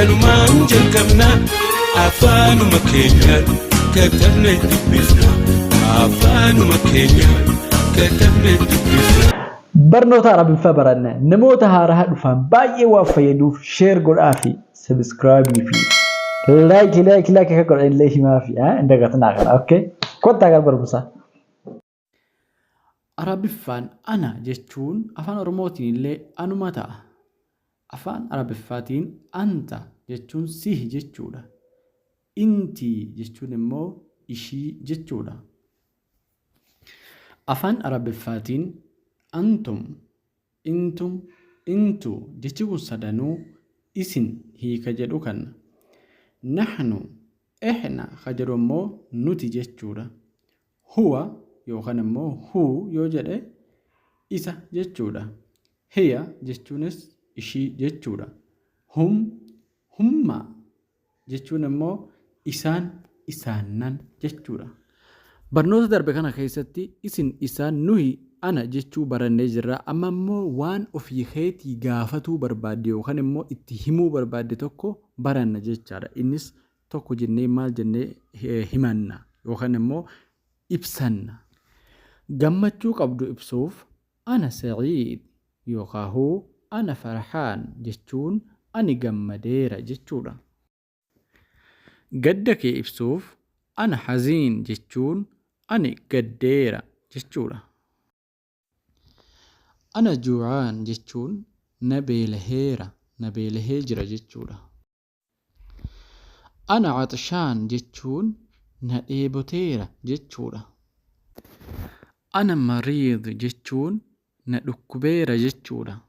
kanumaan jalqabna afaanuma keenyaan katabne dubbifna afaanuma keenyaan katabne dubbifna. Barnoota Arabiffaa baranna namoota haaraa dhufan baay'ee waan fayyaduuf share godhaa fi subscribe fi like akka godhan illee himaa fi indagatanaa kana okay kottaa gal barumsa. Arabiffaan ana jechuun afaan Oromootiin illee anuma ta'a. Afaan Arabiffaatiin anta jechuun sihi jechuudha. Inti jechuun immoo ishii jechuudha. Afaan Arabiffaatiin antum, intum, intu jechi kun sadanuu isin hiika jedhu kanna. Nahnu, ehna ka jedhu immoo nuti jechuudha. Huwa yookaan immoo huu yoo jedhe isa jechuudha. Hiya jechuunis ishii jechuudha. Hum, humma jechuun immoo isaan, isaannan jechuudha. Barnoota darbe kana keessatti isin, isaan, nuhi, ana jechuu barannee jirra. Amma immoo waan ofii keetii gaafatuu barbaadde yookaan immoo itti himuu barbaadde tokko baranna jechaadha. Innis tokko jennee maal jennee himanna yookaan immoo ibsanna. Gammachuu qabdu ibsuuf ana Sa'iid yookaan ana Farhaan jechuun ani gammadeera jechuudha. Gadda kee ibsuuf ana Haziin jechuun ani gaddeera jechuudha. Ana Juucaan jechuun na beelaheera, na beelahee jira jechuudha. Ana Caxshaan jechuun na dheeboteera jechuudha. Ana Mariid jechuun na dhukkubeera jechuudha.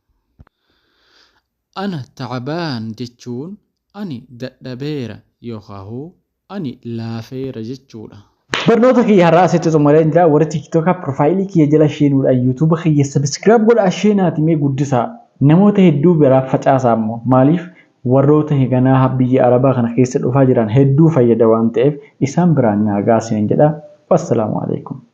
Ana Tacbaan jechuun ani dadhabeera yookaan ani laafeera jechuudha. Barnoota kiyya har'aa asitti xumuree jira. Warri TikTok profaayilii kiyya jala sheenuudha. YouTube kiyya subscribe godhaa sheenaati mee guddisaa. Namoota hedduu biraaf facaasaa immoo maaliif warroota higanaa biyya Arabaa kana keessa dhufaa jiran hedduu fayyada waan ta'eef isaan biraan naagaa seen jedha. Wassalaamu alaikum.